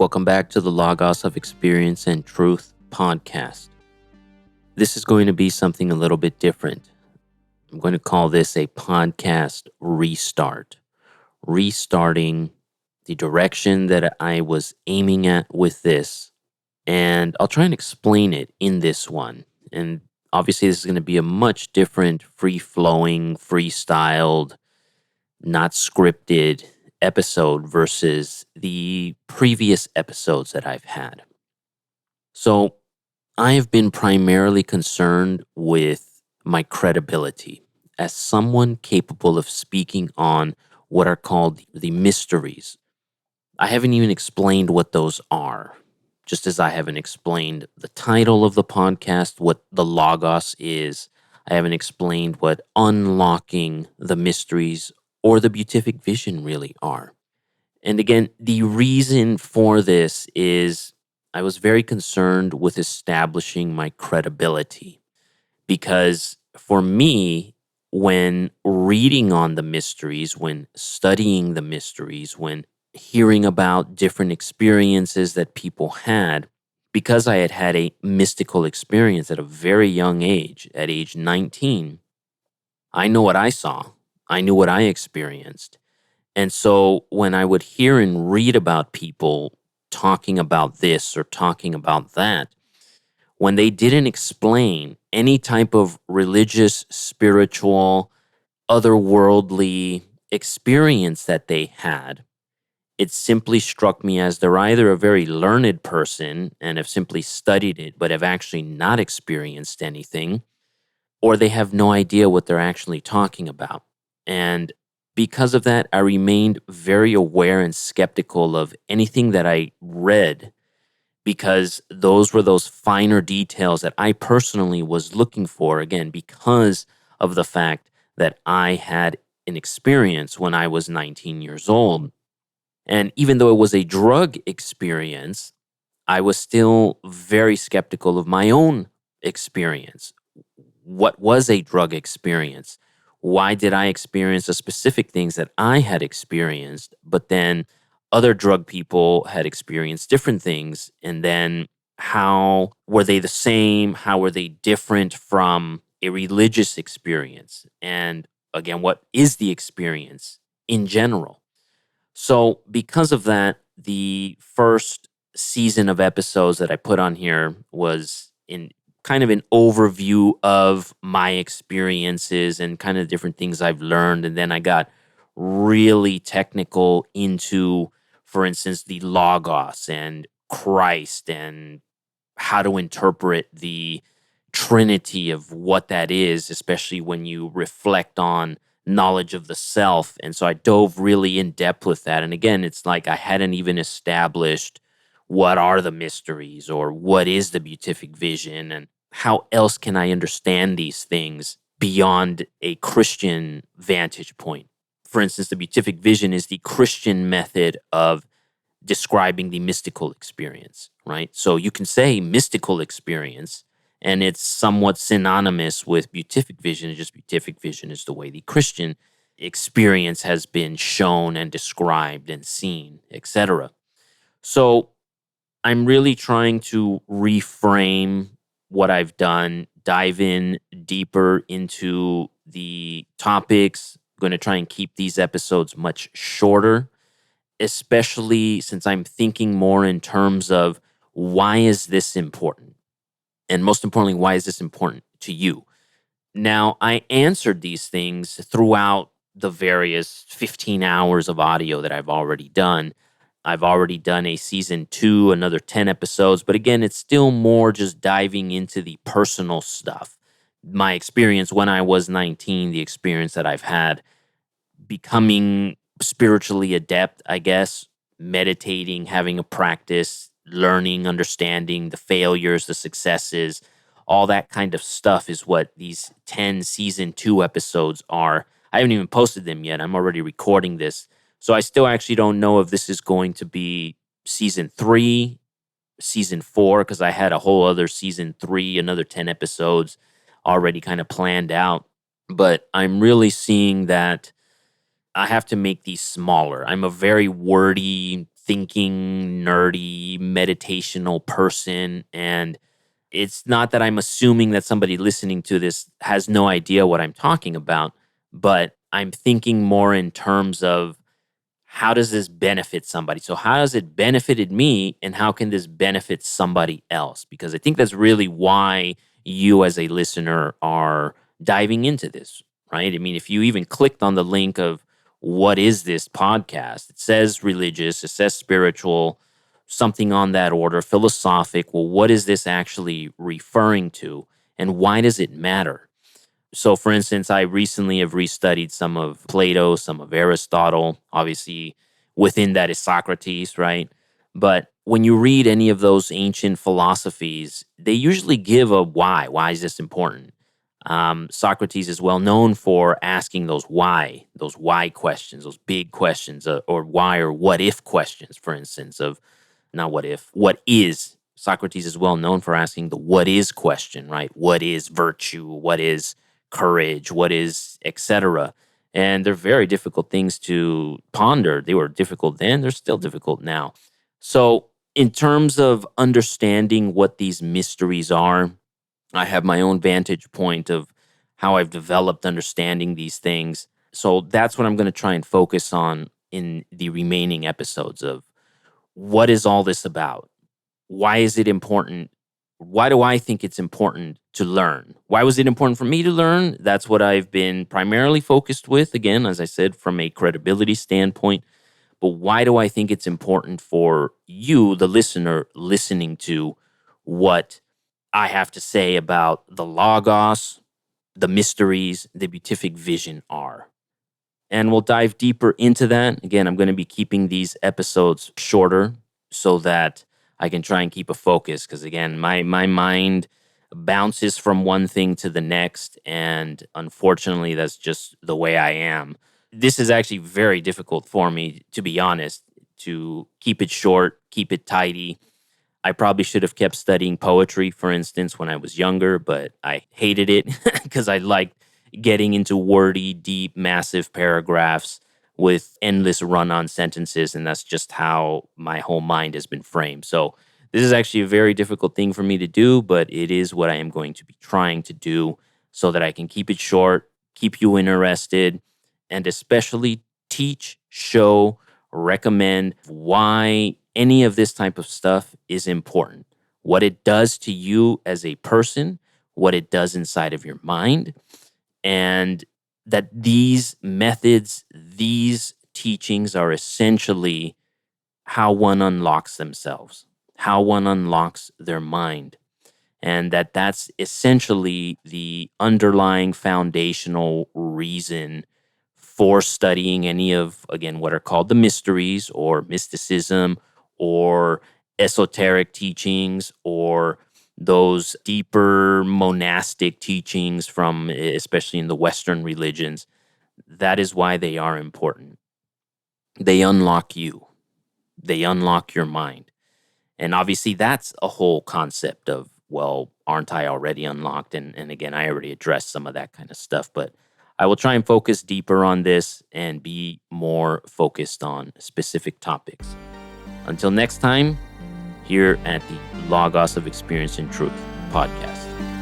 Welcome back to the Logos of Experience and Truth podcast. This is going to be something a little bit different. I'm going to call this a podcast restart. Restarting the direction that I was aiming at with this. And I'll try and explain it in this one. And obviously this is going to be a much different, free-flowing, freestyled, not scripted episode versus the previous episodes that I've had. So I have been primarily concerned with my credibility as someone capable of speaking on what are called the mysteries. I haven't even explained what those are, just as I haven't explained the title of the podcast, what the Logos is. I haven't explained what unlocking the mysteries or the Beatific Vision really are. And again, the reason for this is I was very concerned with establishing my credibility because for me, when reading on the mysteries, when studying the mysteries, when hearing about different experiences that people had, because I had had a mystical experience at a very young age, at age 19, I know what I saw. I knew what I experienced. And so when I would hear and read about people talking about this or talking about that, when they didn't explain any type of religious, spiritual, otherworldly experience that they had, it simply struck me as they're either a very learned person and have simply studied it but have actually not experienced anything, or they have no idea what they're actually talking about. And because of that, I remained very aware and skeptical of anything that I read because those were those finer details that I personally was looking for, again, because of the fact that I had an experience when I was 19 years old. And even though it was a drug experience, I was still very skeptical of my own experience. What was a drug experience? Why did I experience the specific things that I had experienced, but then other drug people had experienced different things? And then how were they the same? How were they different from a religious experience? And again, what is the experience in general? So because of that, the first season of episodes that I put on here was in kind of an overview of my experiences and kind of different things I've learned. And then I got really technical into, for instance, the Logos and Christ and how to interpret the Trinity of what that is, especially when you reflect on knowledge of the self. And so I dove really in depth with that. And again, it's like I hadn't even established what are the mysteries or what is the beatific vision and how else can I understand these things beyond a Christian vantage point. For instance, the beatific vision is the Christian method of describing the mystical experience, right? So you can say mystical experience, and it's somewhat synonymous with beatific vision. Just beatific vision is the way the Christian experience has been shown and described and seen, etc. So I'm really trying to reframe what I've done, dive in deeper into the topics. I'm going to try and keep these episodes much shorter, especially since I'm thinking more in terms of why is this important? And most importantly, why is this important to you? Now, I answered these things throughout the various 15 hours of audio that I've already done. I've already done a season 2, another 10 episodes. But again, it's still more just diving into the personal stuff. My experience when I was 19, the experience that I've had becoming spiritually adept, I guess, meditating, having a practice, learning, understanding the failures, the successes, all that kind of stuff is what these 10 season 2 episodes are. I haven't even posted them yet. I'm already recording this. So I still actually don't know if this is going to be season 3, season 4, because I had a whole other season 3, another 10 episodes already kind of planned out. But I'm really seeing that I have to make these smaller. I'm a very wordy thinking, nerdy, meditational person. And it's not that I'm assuming that somebody listening to this has no idea what I'm talking about, but I'm thinking more in terms of how does this benefit somebody? So how has it benefited me and how can this benefit somebody else? Because I think that's really why you as a listener are diving into this, right? I mean, if you even clicked on the link of what is this podcast, it says religious, it says spiritual, something on that order, philosophic. Well, what is this actually referring to? And why does it matter? So, for instance, I recently have restudied some of Plato, some of Aristotle. Obviously, within that is Socrates, right? But when you read any of those ancient philosophies, they usually give a why. Why is this important? Socrates is well known for asking those why questions, those big questions, or why or what if questions, for instance, of not what if, what is. Socrates is well known for asking the what is question, right? What is virtue? What is courage? What is etc.? And they're very difficult things to ponder. They were difficult then, they're still difficult now. So, in terms of understanding what these mysteries are, I have my own vantage point of how I've developed understanding these things. So, that's what I'm going to try and focus on in the remaining episodes of what is all this about? Why is it important? Why do I think it's important to learn? Why was it important for me to learn? That's what I've been primarily focused with, again, as I said, from a credibility standpoint. But why do I think it's important for you, the listener, listening to what I have to say about the Logos, the mysteries, the Beatific Vision are? And we'll dive deeper into that. Again, I'm going to be keeping these episodes shorter so that I can try and keep a focus. Because again, my mind bounces from one thing to the next. And unfortunately, that's just the way I am. This is actually very difficult for me, to be honest, to keep it short, keep it tidy. I probably should have kept studying poetry, for instance, when I was younger, but I hated it because I liked getting into wordy, deep, massive paragraphs with endless run on sentences. And that's just how my whole mind has been framed. So, this is actually a very difficult thing for me to do, but it is what I am going to be trying to do so that I can keep it short, keep you interested, and especially teach, show, recommend why any of this type of stuff is important. What it does to you as a person, what it does inside of your mind, and that these methods, these teachings are essentially how one unlocks themselves, how one unlocks their mind, and that's essentially the underlying foundational reason for studying any of, again, what are called the mysteries or mysticism or esoteric teachings or those deeper monastic teachings from, especially in the Western religions. That is why they are important. They unlock you, they unlock your mind. And obviously, that's a whole concept of, well, aren't I already unlocked? And again, I already addressed some of that kind of stuff, but I will try and focus deeper on this and be more focused on specific topics. Until next time, here at the Logos of Experience and Truth podcast.